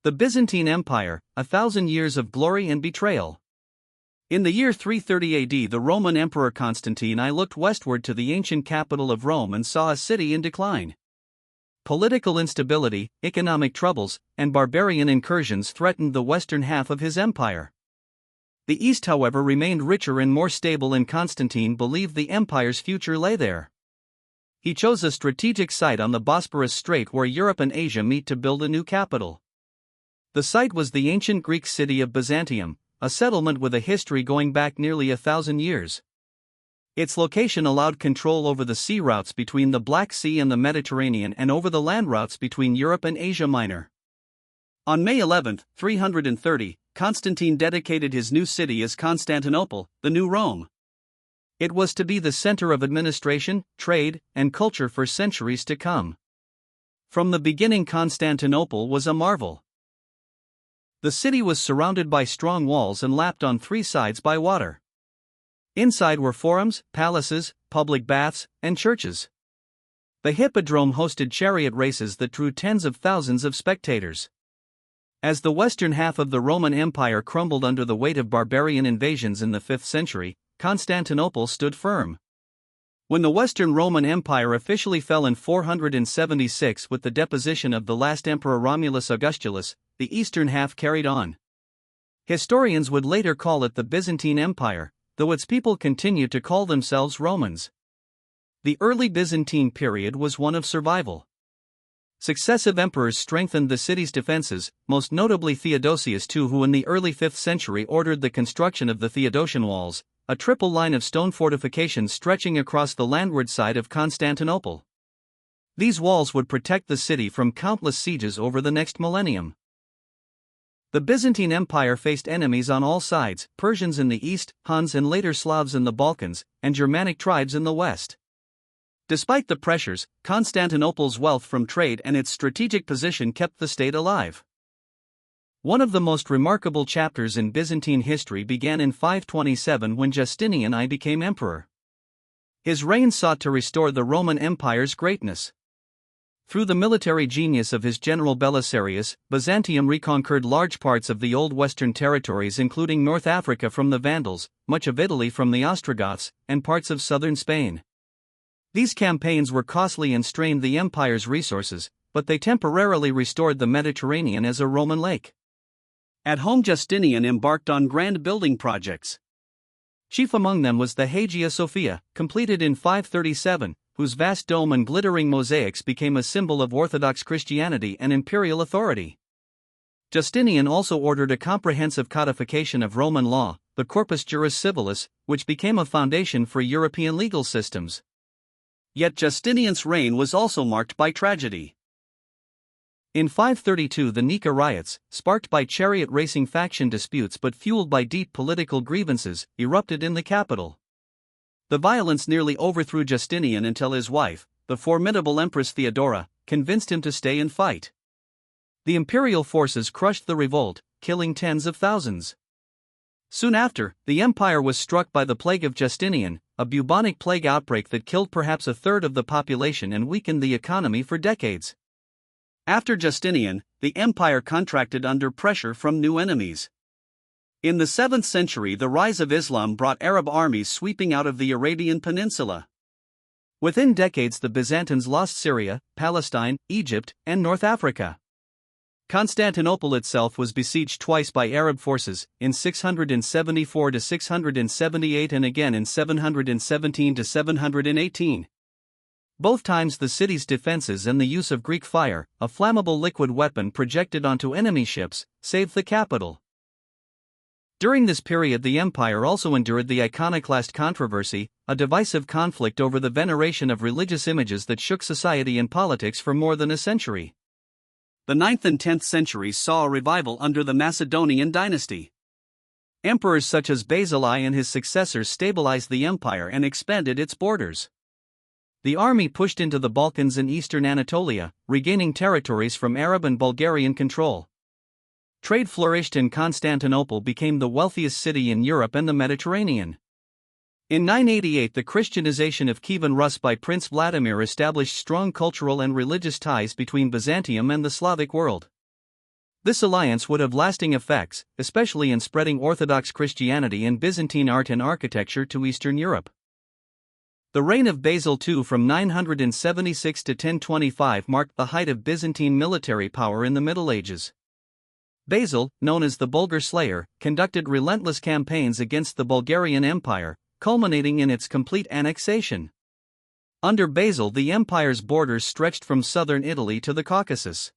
The Byzantine Empire, 1,000 years of glory and betrayal. In the year 330 AD, the Roman Emperor Constantine I looked westward to the ancient capital of Rome and saw a city in decline. Political instability, economic troubles, and barbarian incursions threatened the western half of his empire. The east, however, remained richer and more stable, and Constantine believed the empire's future lay there. He chose a strategic site on the Bosporus Strait where Europe and Asia meet to build a new capital. The site was the ancient Greek city of Byzantium, a settlement with a history going back nearly 1,000 years. Its location allowed control over the sea routes between the Black Sea and the Mediterranean and over the land routes between Europe and Asia Minor. On May 11, 330, Constantine dedicated his new city as Constantinople, the New Rome. It was to be the center of administration, trade, and culture for centuries to come. From the beginning, Constantinople was a marvel. The city was surrounded by strong walls and lapped on three sides by water. Inside were forums, palaces, public baths, and churches. The hippodrome hosted chariot races that drew tens of thousands of spectators. As the western half of the Roman Empire crumbled under the weight of barbarian invasions in the 5th century, Constantinople stood firm. When the Western Roman Empire officially fell in 476 with the deposition of the last emperor Romulus Augustulus, the eastern half carried on. Historians would later call it the Byzantine Empire, though its people continued to call themselves Romans. The early Byzantine period was one of survival. Successive emperors strengthened the city's defenses, most notably Theodosius II, who in the early 5th century ordered the construction of the Theodosian walls, a triple line of stone fortifications stretching across the landward side of Constantinople. These walls would protect the city from countless sieges over the next millennium. The Byzantine Empire faced enemies on all sides: Persians in the east, Huns and later Slavs in the Balkans, and Germanic tribes in the west. Despite the pressures, Constantinople's wealth from trade and its strategic position kept the state alive. One of the most remarkable chapters in Byzantine history began in 527 when Justinian I became emperor. His reign sought to restore the Roman Empire's greatness. Through the military genius of his general Belisarius, Byzantium reconquered large parts of the old western territories, including North Africa from the Vandals, much of Italy from the Ostrogoths, and parts of southern Spain. These campaigns were costly and strained the empire's resources, but they temporarily restored the Mediterranean as a Roman lake. At home, Justinian embarked on grand building projects. Chief among them was the Hagia Sophia, completed in 537, whose vast dome and glittering mosaics became a symbol of Orthodox Christianity and imperial authority. Justinian also ordered a comprehensive codification of Roman law, the Corpus Juris Civilis, which became a foundation for European legal systems. Yet Justinian's reign was also marked by tragedy. In 532, the Nika riots, sparked by chariot racing faction disputes but fueled by deep political grievances, erupted in the capital. The violence nearly overthrew Justinian until his wife, the formidable Empress Theodora, convinced him to stay and fight. The imperial forces crushed the revolt, killing tens of thousands. Soon after, the empire was struck by the plague of Justinian, a bubonic plague outbreak that killed perhaps a third of the population and weakened the economy for decades. After Justinian, the empire contracted under pressure from new enemies. In the 7th century, the rise of Islam brought Arab armies sweeping out of the Arabian Peninsula. Within decades, the Byzantines lost Syria, Palestine, Egypt, and North Africa. Constantinople itself was besieged twice by Arab forces, in 674 to 678 and again in 717 to 718. Both times the city's defenses and the use of Greek fire, a flammable liquid weapon projected onto enemy ships, saved the capital. During this period, the empire also endured the iconoclast controversy, a divisive conflict over the veneration of religious images that shook society and politics for more than a century. The 9th and 10th centuries saw a revival under the Macedonian dynasty. Emperors such as Basil I and his successors stabilized the empire and expanded its borders. The army pushed into the Balkans and eastern Anatolia, regaining territories from Arab and Bulgarian control. Trade flourished and Constantinople became the wealthiest city in Europe and the Mediterranean. In 988, the Christianization of Kievan Rus by Prince Vladimir established strong cultural and religious ties between Byzantium and the Slavic world. This alliance would have lasting effects, especially in spreading Orthodox Christianity and Byzantine art and architecture to Eastern Europe. The reign of Basil II from 976 to 1025 marked the height of Byzantine military power in the Middle Ages. Basil, known as the Bulgar Slayer, conducted relentless campaigns against the Bulgarian Empire, culminating in its complete annexation. Under Basil, the empire's borders stretched from southern Italy to the Caucasus.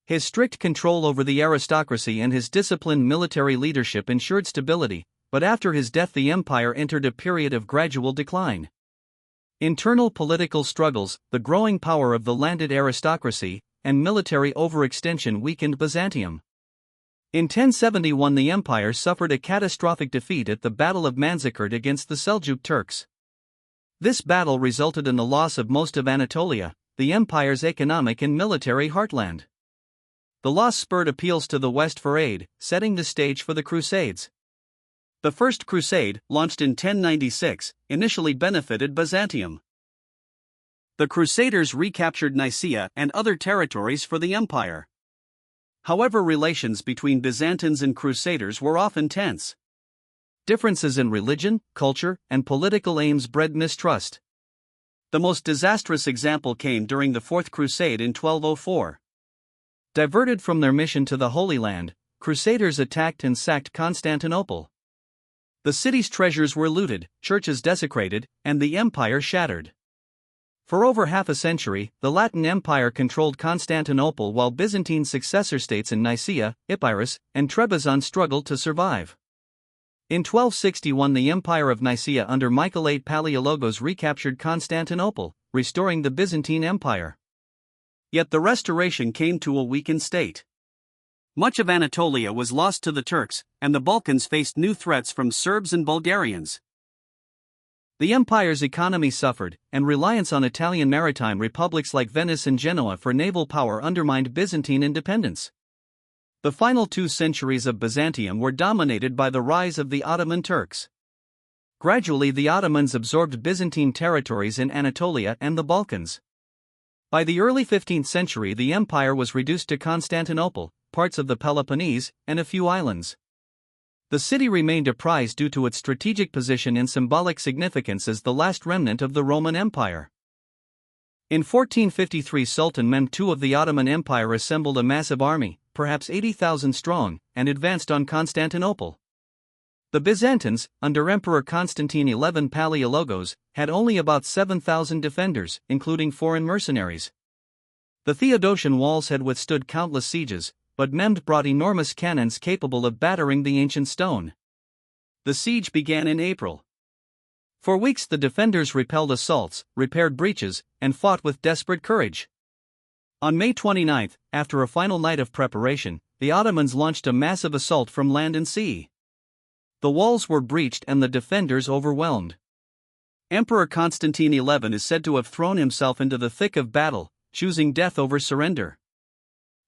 His strict control over the aristocracy and his disciplined military leadership ensured stability, but after his death the empire entered a period of gradual decline. Internal political struggles, the growing power of the landed aristocracy, and military overextension weakened Byzantium. In 1071 the empire suffered a catastrophic defeat at the Battle of Manzikert against the Seljuk Turks. This battle resulted in the loss of most of Anatolia, the empire's economic and military heartland. The loss spurred appeals to the West for aid, setting the stage for the Crusades. The First Crusade, launched in 1096, initially benefited Byzantium. The Crusaders recaptured Nicaea and other territories for the empire. However, relations between Byzantines and Crusaders were often tense. Differences in religion, culture, and political aims bred mistrust. The most disastrous example came during the Fourth Crusade in 1204. Diverted from their mission to the Holy Land, Crusaders attacked and sacked Constantinople. The city's treasures were looted, churches desecrated, and the empire shattered. For over half a century, the Latin Empire controlled Constantinople while Byzantine successor states in Nicaea, Epirus, and Trebizond struggled to survive. In 1261 the Empire of Nicaea under Michael VIII Palaiologos recaptured Constantinople, restoring the Byzantine Empire. Yet the restoration came to a weakened state. Much of Anatolia was lost to the Turks, and the Balkans faced new threats from Serbs and Bulgarians. The empire's economy suffered, and reliance on Italian maritime republics like Venice and Genoa for naval power undermined Byzantine independence. The final 2 centuries of Byzantium were dominated by the rise of the Ottoman Turks. Gradually the Ottomans absorbed Byzantine territories in Anatolia and the Balkans. By the early 15th century the empire was reduced to Constantinople, parts of the Peloponnese, and a few islands. The city remained a prize due to its strategic position and symbolic significance as the last remnant of the Roman Empire. In 1453 Sultan Mehmed II of the Ottoman Empire assembled a massive army, perhaps 80,000 strong, and advanced on Constantinople. The Byzantines, under Emperor Constantine XI Palaiologos, had only about 7,000 defenders, including foreign mercenaries. The Theodosian walls had withstood countless sieges, but Mehmed brought enormous cannons capable of battering the ancient stone. The siege began in April. For weeks the defenders repelled assaults, repaired breaches, and fought with desperate courage. On May 29, after a final night of preparation, the Ottomans launched a massive assault from land and sea. The walls were breached and the defenders overwhelmed. Emperor Constantine XI is said to have thrown himself into the thick of battle, choosing death over surrender.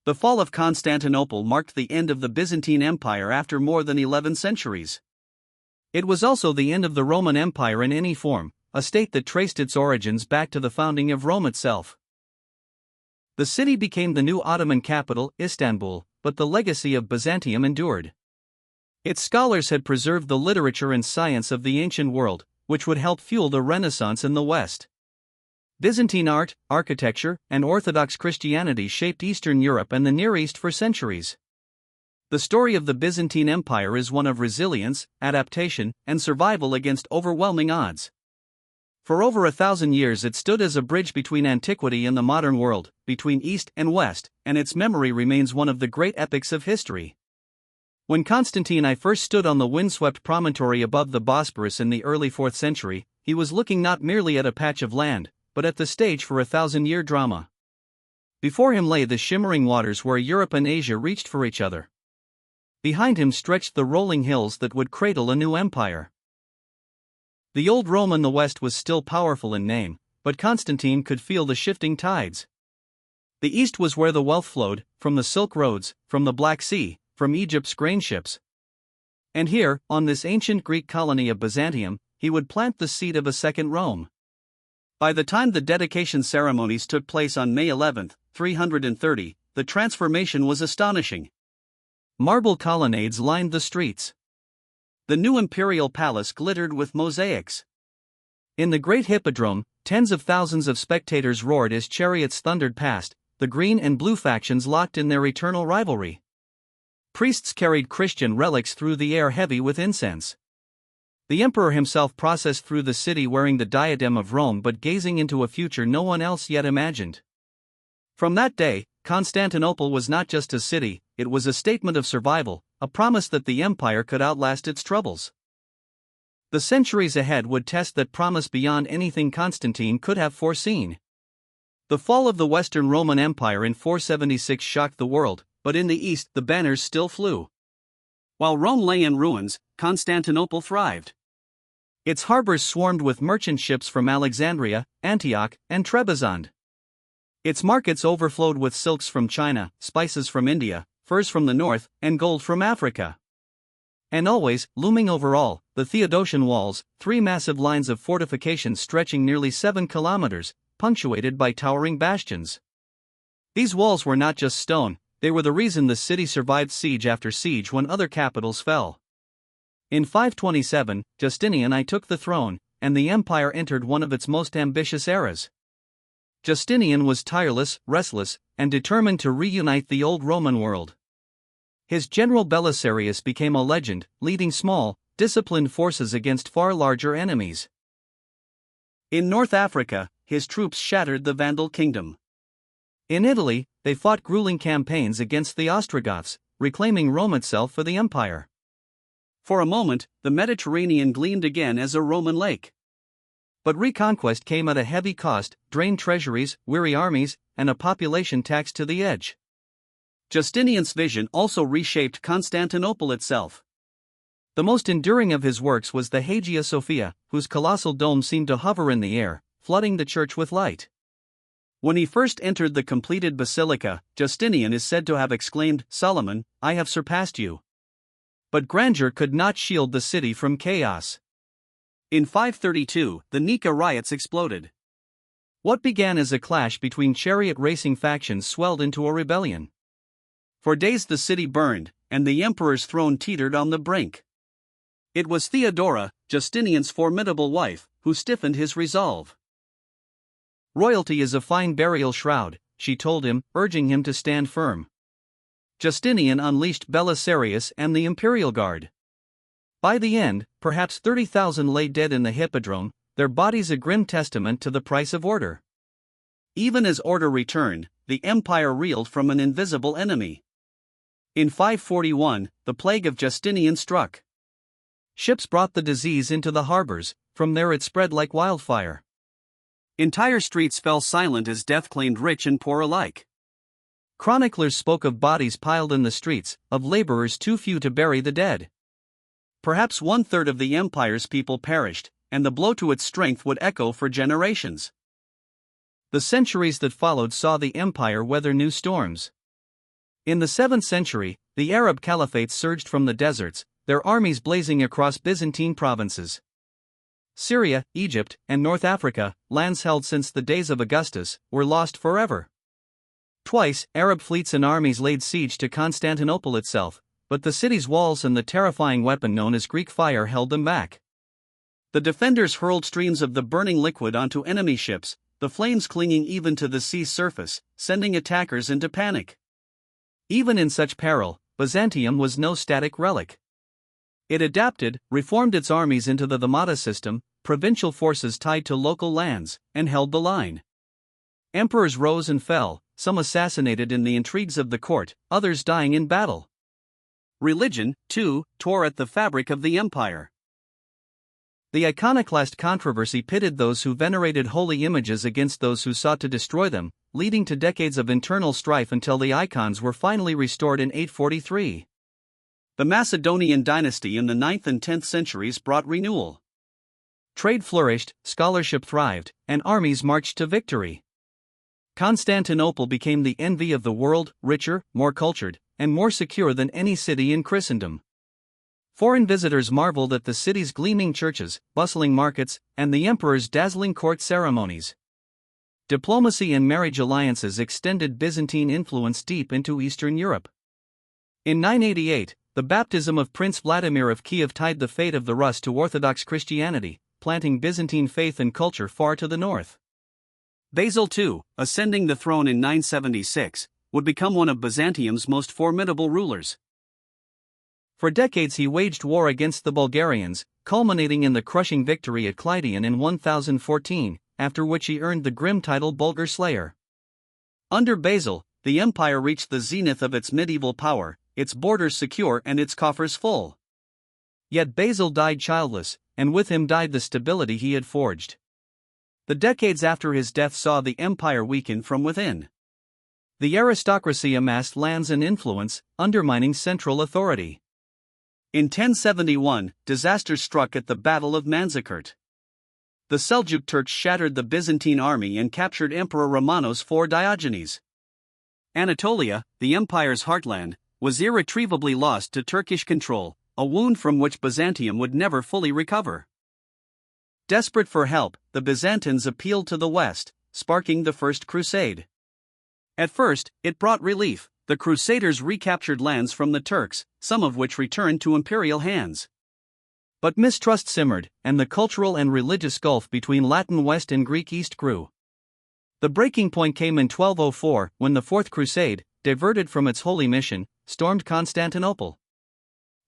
The fall of Constantinople marked the end of the Byzantine Empire after more than 11 centuries. It was also the end of the Roman Empire in any form, a state that traced its origins back to the founding of Rome itself. The city became the new Ottoman capital, Istanbul, but the legacy of Byzantium endured. Its scholars had preserved the literature and science of the ancient world, which would help fuel the Renaissance in the West. Byzantine art, architecture, and Orthodox Christianity shaped Eastern Europe and the Near East for centuries. The story of the Byzantine Empire is one of resilience, adaptation, and survival against overwhelming odds. For over 1,000 years it stood as a bridge between antiquity and the modern world, between East and West, and its memory remains one of the great epics of history. When Constantine I first stood on the windswept promontory above the Bosporus in the early 4th century, he was looking not merely at a patch of land, but at the stage for a 1,000-year drama. Before him lay the shimmering waters where Europe and Asia reached for each other. Behind him stretched the rolling hills that would cradle a new empire. The old Rome in the west was still powerful in name, but Constantine could feel the shifting tides. The east was where the wealth flowed, from the Silk Roads, from the Black Sea, from Egypt's grain ships. And here, on this ancient Greek colony of Byzantium, he would plant the seed of a second Rome. By the time the dedication ceremonies took place on May 11, 330, the transformation was astonishing. Marble colonnades lined the streets. The new imperial palace glittered with mosaics. In the great hippodrome, tens of thousands of spectators roared as chariots thundered past, the green and blue factions locked in their eternal rivalry. Priests carried Christian relics through the air heavy with incense. The emperor himself processed through the city wearing the diadem of Rome but gazing into a future no one else yet imagined. From that day, Constantinople was not just a city, it was a statement of survival, a promise that the empire could outlast its troubles. The centuries ahead would test that promise beyond anything Constantine could have foreseen. The fall of the Western Roman Empire in 476 shocked the world, but in the east the banners still flew. While Rome lay in ruins, Constantinople thrived. Its harbors swarmed with merchant ships from Alexandria, Antioch, and Trebizond. Its markets overflowed with silks from China, spices from India, furs from the north, and gold from Africa. And always, looming over all, the Theodosian walls, 3 massive lines of fortifications stretching nearly 7 kilometers, punctuated by towering bastions. These walls were not just stone, they were the reason the city survived siege after siege when other capitals fell. In 527, Justinian I took the throne, and the empire entered one of its most ambitious eras. Justinian was tireless, restless, and determined to reunite the old Roman world. His general Belisarius became a legend, leading small, disciplined forces against far larger enemies. In North Africa, his troops shattered the Vandal kingdom. In Italy, they fought grueling campaigns against the Ostrogoths, reclaiming Rome itself for the empire. For a moment, the Mediterranean gleamed again as a Roman lake. But reconquest came at a heavy cost, drained treasuries, weary armies, and a population taxed to the edge. Justinian's vision also reshaped Constantinople itself. The most enduring of his works was the Hagia Sophia, whose colossal dome seemed to hover in the air, flooding the church with light. When he first entered the completed basilica, Justinian is said to have exclaimed, "Solomon, I have surpassed you." But grandeur could not shield the city from chaos. In 532, the Nika riots exploded. What began as a clash between chariot racing factions swelled into a rebellion. For days the city burned, and the emperor's throne teetered on the brink. It was Theodora, Justinian's formidable wife, who stiffened his resolve. "Royalty is a fine burial shroud," she told him, urging him to stand firm. Justinian unleashed Belisarius and the Imperial Guard. By the end, perhaps 30,000 lay dead in the hippodrome, their bodies a grim testament to the price of order. Even as order returned, the empire reeled from an invisible enemy. In 541, the plague of Justinian struck. Ships brought the disease into the harbors, from there it spread like wildfire. Entire streets fell silent as death claimed rich and poor alike. Chroniclers spoke of bodies piled in the streets, of laborers too few to bury the dead. Perhaps 1/3 of the empire's people perished, and the blow to its strength would echo for generations. The centuries that followed saw the empire weather new storms. In the 7th century, the Arab caliphates surged from the deserts, their armies blazing across Byzantine provinces. Syria, Egypt, and North Africa, lands held since the days of Augustus, were lost forever. Twice, Arab fleets and armies laid siege to Constantinople itself, but the city's walls and the terrifying weapon known as Greek fire held them back. The defenders hurled streams of the burning liquid onto enemy ships, the flames clinging even to the sea's surface, sending attackers into panic. Even in such peril, Byzantium was no static relic. It adapted, reformed its armies into the Damata system, provincial forces tied to local lands, and held the line. Emperors rose and fell, some assassinated in the intrigues of the court, others dying in battle. Religion, too, tore at the fabric of the empire. The iconoclast controversy pitted those who venerated holy images against those who sought to destroy them, leading to decades of internal strife until the icons were finally restored in 843. The Macedonian dynasty in the 9th and 10th centuries brought renewal. Trade flourished, scholarship thrived, and armies marched to victory. Constantinople became the envy of the world, richer, more cultured, and more secure than any city in Christendom. Foreign visitors marveled at the city's gleaming churches, bustling markets, and the emperor's dazzling court ceremonies. Diplomacy and marriage alliances extended Byzantine influence deep into Eastern Europe. In 988, the baptism of Prince Vladimir of Kiev tied the fate of the Rus to Orthodox Christianity, planting Byzantine faith and culture far to the north. Basil II, ascending the throne in 976, would become one of Byzantium's most formidable rulers. For decades he waged war against the Bulgarians, culminating in the crushing victory at Kleidion in 1014, after which he earned the grim title Bulgar Slayer. Under Basil, the empire reached the zenith of its medieval power, its borders secure and its coffers full. Yet Basil died childless, and with him died the stability he had forged. The decades after his death saw the empire weaken from within. The aristocracy amassed lands and influence, undermining central authority. In 1071, disaster struck at the Battle of Manzikert. The Seljuk Turks shattered the Byzantine army and captured Emperor Romanos IV Diogenes. Anatolia, the empire's heartland, was irretrievably lost to Turkish control, a wound from which Byzantium would never fully recover. Desperate for help, the Byzantines appealed to the West, sparking the First Crusade. At first, it brought relief. The Crusaders recaptured lands from the Turks, some of which returned to imperial hands. But mistrust simmered, and the cultural and religious gulf between Latin West and Greek East grew. The breaking point came in 1204, when the Fourth Crusade, diverted from its holy mission, stormed Constantinople.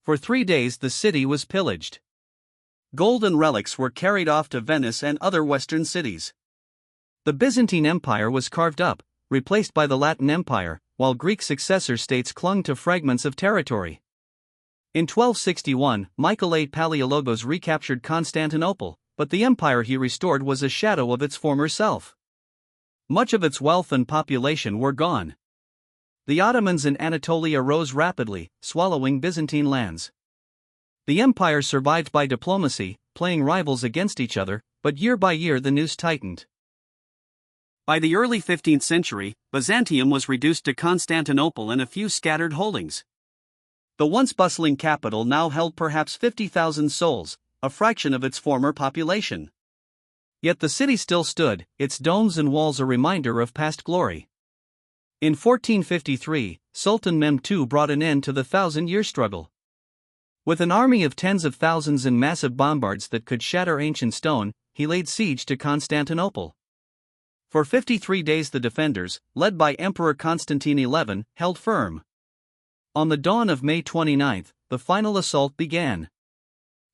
For 3 days the city was pillaged. Gold and relics were carried off to Venice and other western cities. The Byzantine Empire was carved up, replaced by the Latin Empire, while Greek successor states clung to fragments of territory. In 1261, Michael VIII Palaiologos recaptured Constantinople, but the empire he restored was a shadow of its former self. Much of its wealth and population were gone. The Ottomans in Anatolia rose rapidly, swallowing Byzantine lands. The empire survived by diplomacy, playing rivals against each other, but year by year the noose tightened. By the early 15th century, Byzantium was reduced to Constantinople and a few scattered holdings. The once bustling capital now held perhaps 50,000 souls, a fraction of its former population. Yet the city still stood, its domes and walls a reminder of past glory. In 1453, Sultan Mehmed II brought an end to the thousand-year struggle. With an army of tens of thousands and massive bombards that could shatter ancient stone, he laid siege to Constantinople. For 53 days the defenders, led by Emperor Constantine XI, held firm. On the dawn of May 29, the final assault began.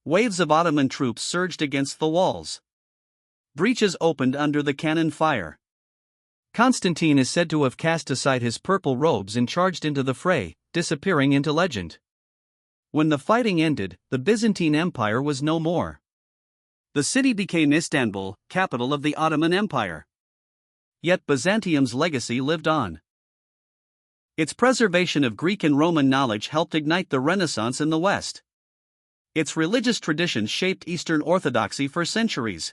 Waves of Ottoman troops surged against the walls. Breaches opened under the cannon fire. Constantine is said to have cast aside his purple robes and charged into the fray, disappearing into legend. When the fighting ended, the Byzantine Empire was no more. The city became Istanbul, capital of the Ottoman Empire. Yet Byzantium's legacy lived on. Its preservation of Greek and Roman knowledge helped ignite the Renaissance in the West. Its religious traditions shaped Eastern Orthodoxy for centuries.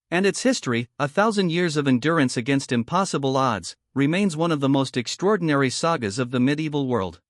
And its history, 1,000 years of endurance against impossible odds, remains one of the most extraordinary sagas of the medieval world.